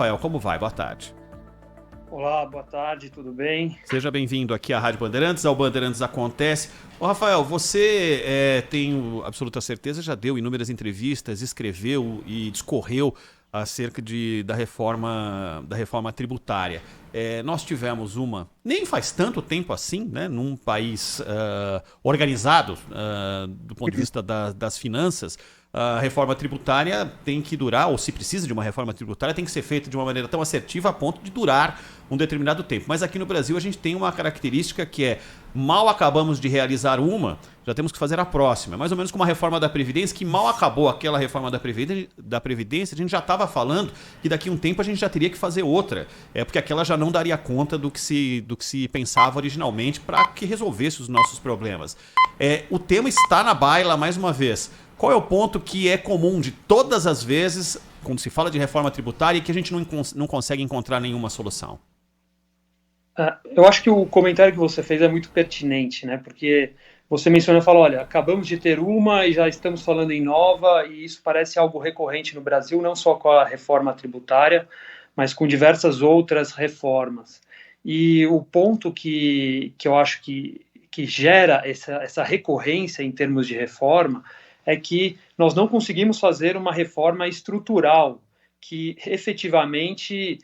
Rafael, como vai? Boa tarde. Olá, boa tarde, tudo bem? Seja bem-vindo aqui à Rádio Bandeirantes, ao Bandeirantes Acontece. Ô Rafael, você tenho absoluta certeza, já deu inúmeras entrevistas, escreveu e discorreu acerca da reforma tributária. Nós tivemos nem faz tanto tempo assim, né, num país organizado do ponto de vista das finanças. A reforma tributária tem que durar, ou se precisa de uma reforma tributária, tem que ser feita de uma maneira tão assertiva a ponto de durar um determinado tempo. Mas aqui no Brasil a gente tem uma característica que é, mal acabamos de realizar já temos que fazer a próxima. É mais ou menos como a reforma da Previdência, que mal acabou aquela reforma da Previdência, a gente já estava falando que daqui a um tempo a gente já teria que fazer outra. Porque aquela já não daria conta do que se pensava originalmente para que resolvesse os nossos problemas. O tema está na baila mais uma vez. Qual é o ponto que é comum de todas as vezes, quando se fala de reforma tributária, e que a gente não consegue encontrar nenhuma solução? Eu acho que o comentário que você fez é muito pertinente, né? Porque você mencionou e falou, olha, acabamos de ter uma e já estamos falando em nova, e isso parece algo recorrente no Brasil, não só com a reforma tributária, mas com diversas outras reformas. E o ponto que eu acho que gera essa recorrência em termos de reforma é que nós não conseguimos fazer uma reforma estrutural que efetivamente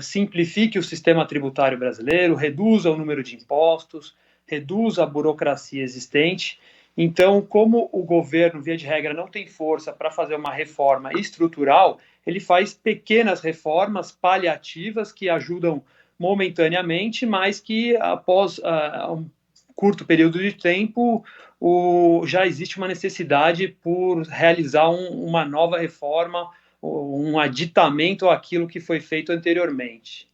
simplifique o sistema tributário brasileiro, reduza o número de impostos, reduza a burocracia existente. Então, como o governo, via de regra, não tem força para fazer uma reforma estrutural, ele faz pequenas reformas paliativas que ajudam momentaneamente, mas que após um curto período de tempo já existe uma necessidade por realizar uma nova reforma, um aditamento àquilo que foi feito anteriormente.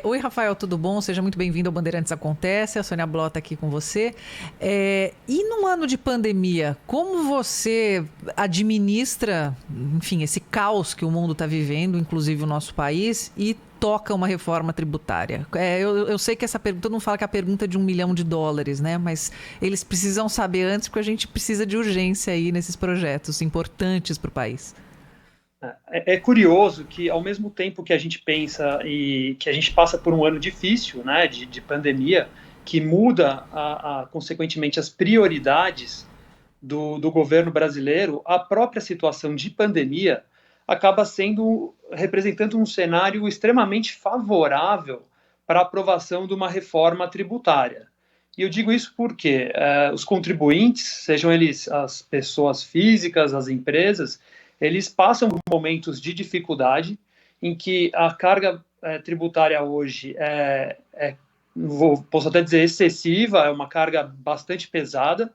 Oi, Rafael, tudo bom? Seja muito bem-vindo ao Bandeirantes Acontece. A Sônia Blota aqui com você. E num ano de pandemia, como você administra, enfim, esse caos que o mundo está vivendo, inclusive o nosso país, e toca uma reforma tributária? Eu sei que essa pergunta, todo mundo fala que é a pergunta de $1 milhão, né? Mas eles precisam saber antes, porque a gente precisa de urgência aí nesses projetos importantes para o país. É curioso que, ao mesmo tempo que a gente pensa e que a gente passa por um ano difícil, né, de pandemia, que muda, consequentemente, as prioridades do governo brasileiro, a própria situação de pandemia acaba representando um cenário extremamente favorável para a aprovação de uma reforma tributária. E eu digo isso porque os contribuintes, sejam eles as pessoas físicas, as empresas, eles passam por momentos de dificuldade em que a carga tributária hoje posso até dizer, excessiva, é uma carga bastante pesada,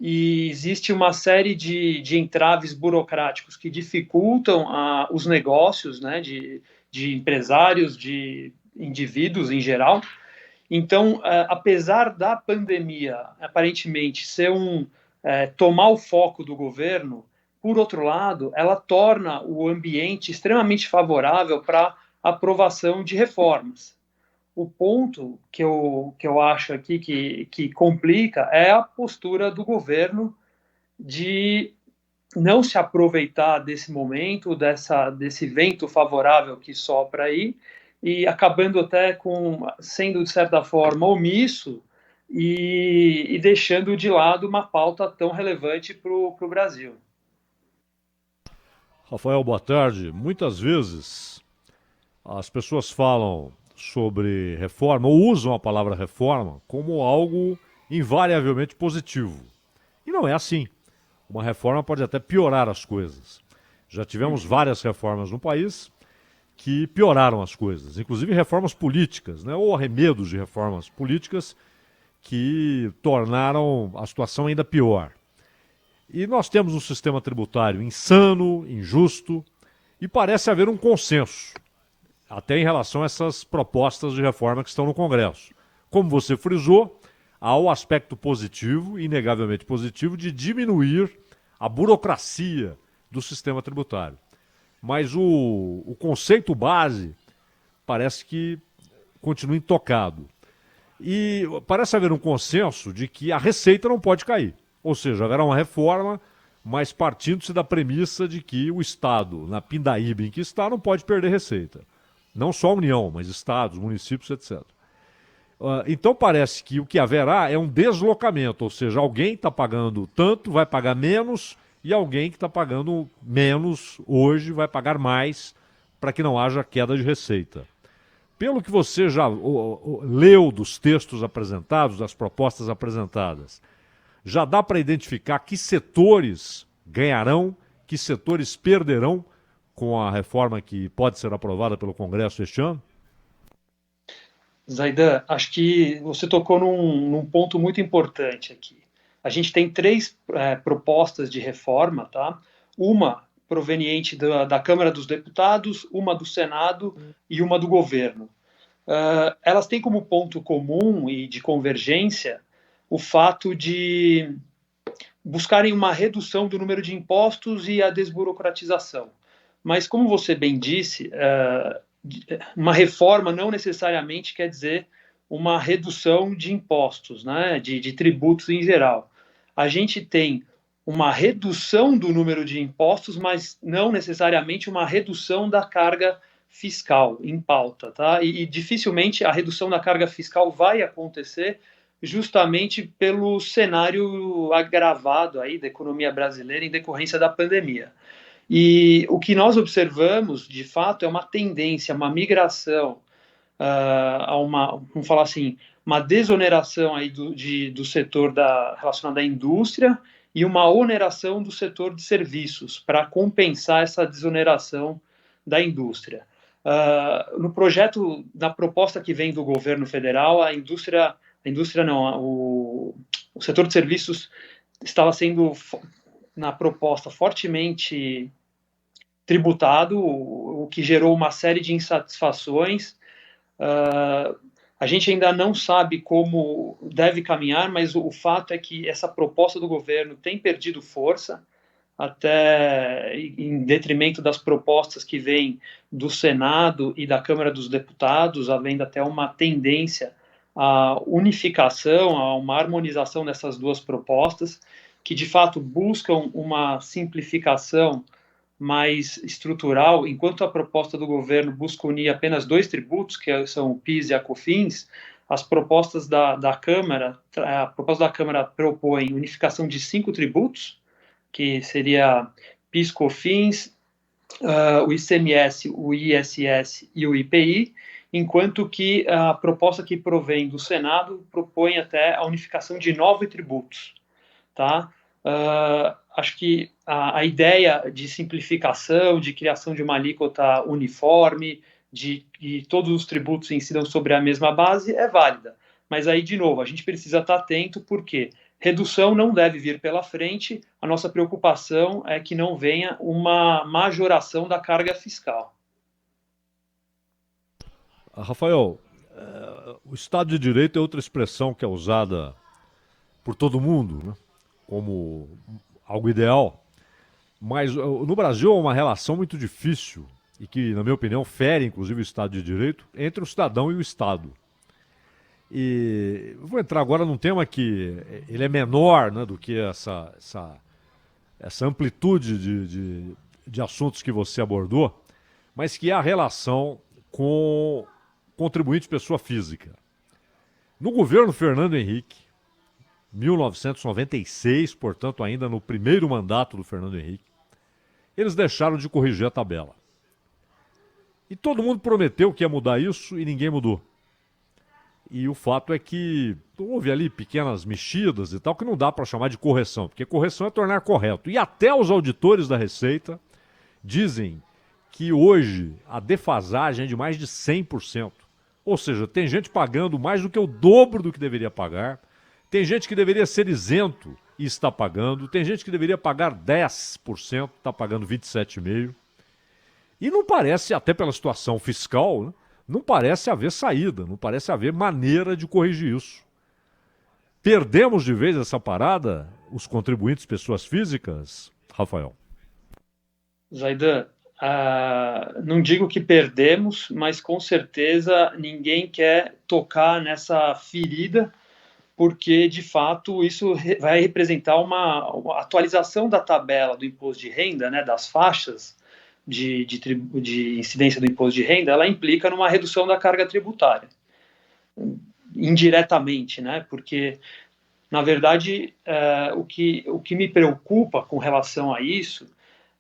e existe uma série de entraves burocráticos que dificultam os negócios, né, de empresários, de indivíduos em geral. Então, apesar da pandemia aparentemente ser tomar o foco do governo, por outro lado, ela torna o ambiente extremamente favorável para a aprovação de reformas. O ponto que eu acho aqui que complica é a postura do governo de não se aproveitar desse momento, desse vento favorável que sopra aí, e acabando até sendo, de certa forma, omisso e deixando de lado uma pauta tão relevante para o Brasil. Rafael, boa tarde. Muitas vezes as pessoas falam sobre reforma ou usam a palavra reforma como algo invariavelmente positivo. E não é assim. Uma reforma pode até piorar as coisas. Já tivemos várias reformas no país que pioraram as coisas, inclusive reformas políticas, né, ou arremedos de reformas políticas que tornaram a situação ainda pior. E nós temos um sistema tributário insano, injusto, e parece haver um consenso, até em relação a essas propostas de reforma que estão no Congresso. Como você frisou, há o aspecto positivo, inegavelmente positivo, de diminuir a burocracia do sistema tributário. Mas o conceito base parece que continua intocado. E parece haver um consenso de que a receita não pode cair. Ou seja, haverá uma reforma mas partindo-se da premissa de que o Estado, na pindaíba em que está, não pode perder receita. Não só a União, mas estados, municípios, etc. Então parece que o que haverá é um deslocamento, ou seja, alguém está pagando tanto, vai pagar menos, e alguém que está pagando menos hoje vai pagar mais para que não haja queda de receita. Pelo que você já leu dos textos apresentados, das propostas apresentadas, já dá para identificar que setores ganharão, que setores perderão com a reforma que pode ser aprovada pelo Congresso este ano? Zaidan, acho que você tocou num ponto muito importante aqui. A gente tem três propostas de reforma, tá? Uma proveniente da Câmara dos Deputados, uma do Senado e uma do governo. Elas têm como ponto comum e de convergência o fato de buscarem uma redução do número de impostos e a desburocratização. Mas, como você bem disse, uma reforma não necessariamente quer dizer uma redução de impostos, né, de tributos em geral. A gente tem uma redução do número de impostos, mas não necessariamente uma redução da carga fiscal em pauta, tá? E dificilmente a redução da carga fiscal vai acontecer justamente pelo cenário agravado aí da economia brasileira em decorrência da pandemia. E o que nós observamos, de fato, é uma tendência, uma migração a vamos falar assim, uma desoneração aí do setor relacionado à indústria e uma oneração do setor de serviços para compensar essa desoneração da indústria. No projeto, na proposta que vem do governo federal, o setor de serviços estava sendo, na proposta, fortemente tributado, o que gerou uma série de insatisfações. A gente ainda não sabe como deve caminhar, mas o fato é que essa proposta do governo tem perdido força, até em detrimento das propostas que vêm do Senado e da Câmara dos Deputados, havendo até uma tendência à unificação, a uma harmonização dessas duas propostas, que de fato buscam uma simplificação mais estrutural, enquanto a proposta do governo busca unir apenas dois tributos, que são o PIS e a COFINS. As propostas da Câmara, a proposta da Câmara propõe unificação de 5 tributos, que seria PIS, COFINS, o ICMS, o ISS e o IPI, enquanto que a proposta que provém do Senado propõe até a unificação de 9 tributos, tá? Acho que a ideia de simplificação, de criação de uma alíquota uniforme, de que todos os tributos incidam sobre a mesma base, é válida. Mas aí, de novo, a gente precisa estar atento, porque redução não deve vir pela frente. A nossa preocupação é que não venha uma majoração da carga fiscal. Rafael, o Estado de Direito é outra expressão que é usada por todo mundo, né, como algo ideal, mas no Brasil há uma relação muito difícil e que, na minha opinião, fere inclusive o Estado de Direito entre o cidadão e o Estado. E vou entrar agora num tema que ele é menor, né, do que essa amplitude de assuntos que você abordou, mas que é a relação com contribuinte pessoa física. No governo Fernando Henrique, 1996, portanto ainda no primeiro mandato do Fernando Henrique, eles deixaram de corrigir a tabela. E todo mundo prometeu que ia mudar isso e ninguém mudou. E o fato é que houve ali pequenas mexidas e tal, que não dá para chamar de correção, porque correção é tornar correto. E até os auditores da Receita dizem que hoje a defasagem é de mais de 100%. Ou seja, tem gente pagando mais do que o dobro do que deveria pagar, tem gente que deveria ser isento e está pagando, tem gente que deveria pagar 10%, está pagando 27,5%. E não parece, até pela situação fiscal, né, não parece haver saída, não parece haver maneira de corrigir isso. Perdemos de vez essa parada, os contribuintes pessoas físicas, Rafael? Zaidan, não digo que perdemos, mas com certeza ninguém quer tocar nessa ferida, porque, de fato, isso vai representar uma atualização da tabela do imposto de renda, né, das faixas de incidência do imposto de renda, ela implica numa redução da carga tributária, indiretamente, né, porque, na verdade, o que me preocupa com relação a isso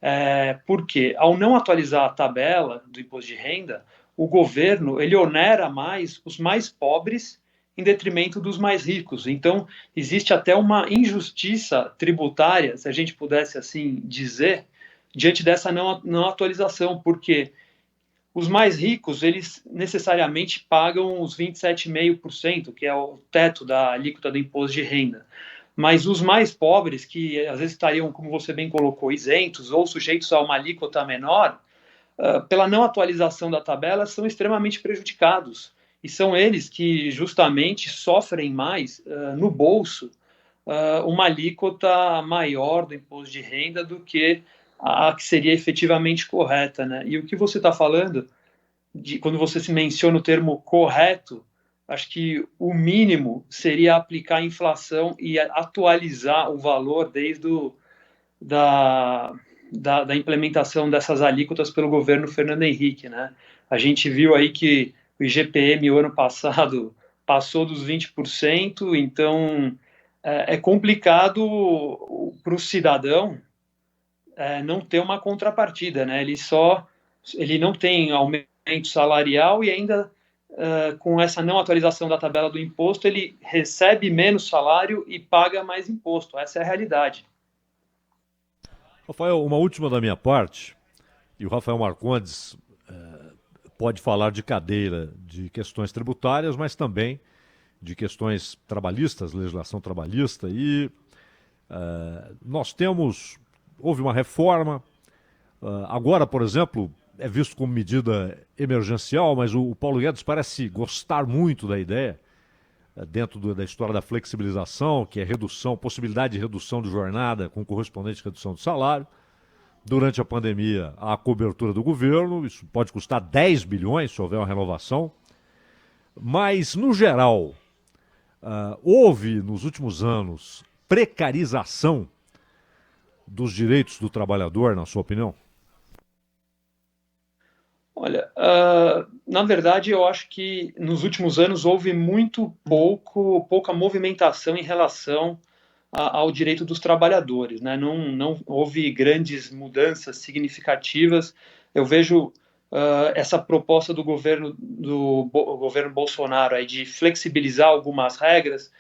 é porque, ao não atualizar a tabela do imposto de renda, o governo ele onera mais os mais pobres em detrimento dos mais ricos. Então, existe até uma injustiça tributária, se a gente pudesse assim dizer, diante dessa não atualização, porque os mais ricos, eles necessariamente pagam os 27,5%, que é o teto da alíquota do imposto de renda. Mas os mais pobres, que às vezes estariam, como você bem colocou, isentos ou sujeitos a uma alíquota menor, pela não atualização da tabela, são extremamente prejudicados. E são eles que justamente sofrem mais no bolso uma alíquota maior do imposto de renda do que a que seria efetivamente correta, né? E o que você está falando, quando você se menciona o termo correto, acho que o mínimo seria aplicar a inflação e atualizar o valor desde da implementação dessas alíquotas pelo governo Fernando Henrique, né? A gente viu aí que o IGPM o ano passado passou dos 20%, então é complicado para o cidadão não ter uma contrapartida, né? Ele não tem aumento salarial e ainda com essa não atualização da tabela do imposto, ele recebe menos salário e paga mais imposto. Essa é a realidade. Rafael, uma última da minha parte, e o Rafael Marcondes pode falar de cadeira de questões tributárias, mas também de questões trabalhistas, legislação trabalhista, e houve uma reforma, agora, por exemplo, é visto como medida emergencial, mas o Paulo Guedes parece gostar muito da ideia, dentro da história da flexibilização, que é possibilidade de redução de jornada com correspondente redução do salário. Durante a pandemia, a cobertura do governo, isso pode custar 10 bilhões se houver uma renovação. Mas, no geral, houve, nos últimos anos, precarização dos direitos do trabalhador, na sua opinião? Olha, na verdade, eu acho que nos últimos anos houve pouca movimentação em relação ao direito dos trabalhadores, né? Não houve grandes mudanças significativas. Eu vejo essa proposta do governo Bolsonaro aí de flexibilizar algumas regras,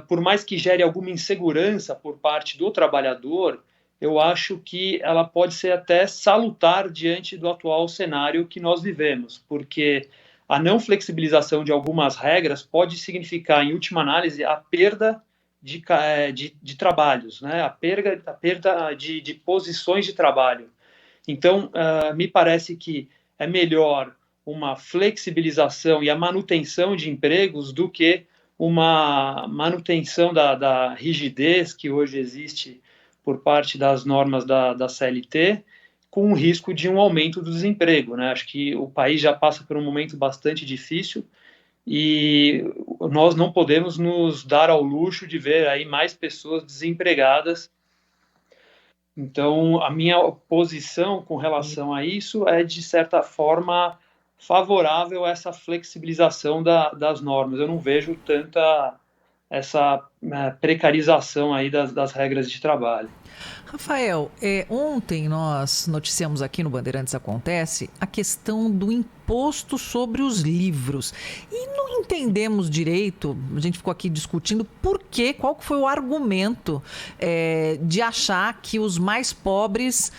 por mais que gere alguma insegurança por parte do trabalhador, eu acho que ela pode ser até salutar diante do atual cenário que nós vivemos, porque a não flexibilização de algumas regras pode significar, em última análise, a perda de trabalhos, né? a perda de posições de trabalho. Então, me parece que é melhor uma flexibilização e a manutenção de empregos do que uma manutenção da rigidez que hoje existe por parte das normas da CLT, com o risco de um aumento do desemprego, né? Acho que o país já passa por um momento bastante difícil e nós não podemos nos dar ao luxo de ver aí mais pessoas desempregadas. Então, a minha posição com relação a isso é, de certa forma, favorável a essa flexibilização das normas. Eu não vejo tanta essa precarização aí das regras de trabalho. Rafael, ontem nós noticiamos aqui no Bandeirantes Acontece a questão do imposto sobre os livros. E não entendemos direito, a gente ficou aqui discutindo qual foi o argumento de achar que os mais pobres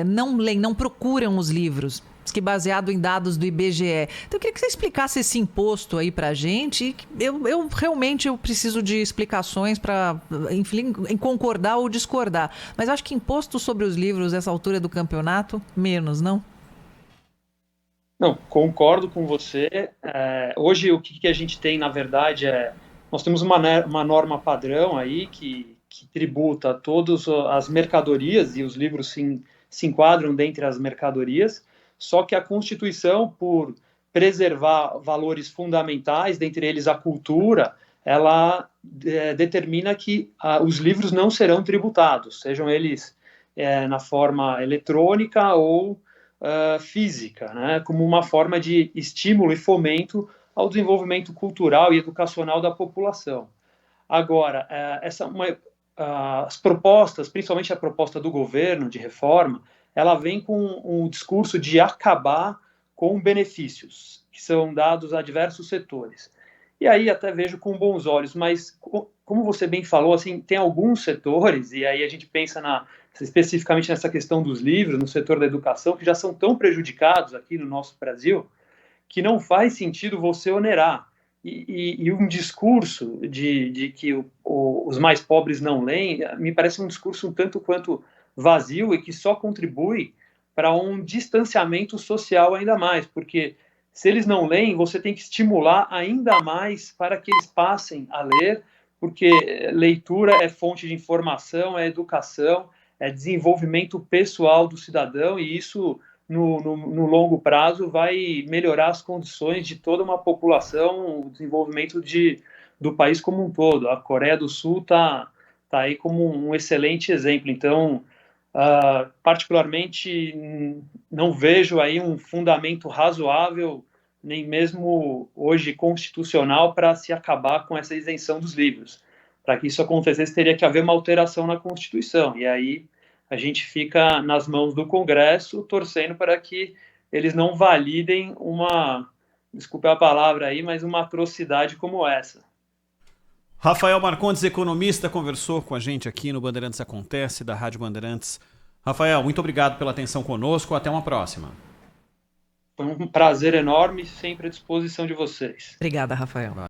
não leem, não procuram os livros. Que baseado em dados do IBGE. Então eu queria que você explicasse esse imposto aí pra gente. Eu realmente preciso de explicações para, enfim, em concordar ou discordar. Mas eu acho que imposto sobre os livros nessa altura do campeonato, menos, não? Não, concordo com você. Hoje o que a gente tem, na verdade, nós temos uma norma padrão aí que tributa todas as mercadorias, e os livros se enquadram dentre as mercadorias. Só que a Constituição, por preservar valores fundamentais, dentre eles a cultura, ela determina que os livros não serão tributados, sejam eles na forma eletrônica ou física, né, como uma forma de estímulo e fomento ao desenvolvimento cultural e educacional da população. Agora, as propostas, principalmente a proposta do governo de reforma, ela vem com um discurso de acabar com benefícios que são dados a diversos setores. E aí até vejo com bons olhos, mas como você bem falou, assim, tem alguns setores, e aí a gente pensa especificamente nessa questão dos livros, no setor da educação, que já são tão prejudicados aqui no nosso Brasil, que não faz sentido você onerar. E um discurso de que os mais pobres não leem, me parece um discurso um tanto quanto vazio e que só contribui para um distanciamento social ainda mais, porque se eles não leem, você tem que estimular ainda mais para que eles passem a ler, porque leitura é fonte de informação, é educação, é desenvolvimento pessoal do cidadão, e isso, no longo prazo, vai melhorar as condições de toda uma população, o desenvolvimento do país como um todo. A Coreia do Sul está aí como um excelente exemplo. Então, particularmente, não vejo aí um fundamento razoável, nem mesmo hoje constitucional, para se acabar com essa isenção dos livros. Para que isso acontecesse, teria que haver uma alteração na Constituição, e aí a gente fica nas mãos do Congresso, torcendo para que eles não validem desculpe a palavra aí, mas uma atrocidade como essa. Rafael Marcondes, economista, conversou com a gente aqui no Bandeirantes Acontece, da Rádio Bandeirantes. Rafael, muito obrigado pela atenção conosco. Até uma próxima. Foi um prazer enorme, sempre à disposição de vocês. Obrigada, Rafael.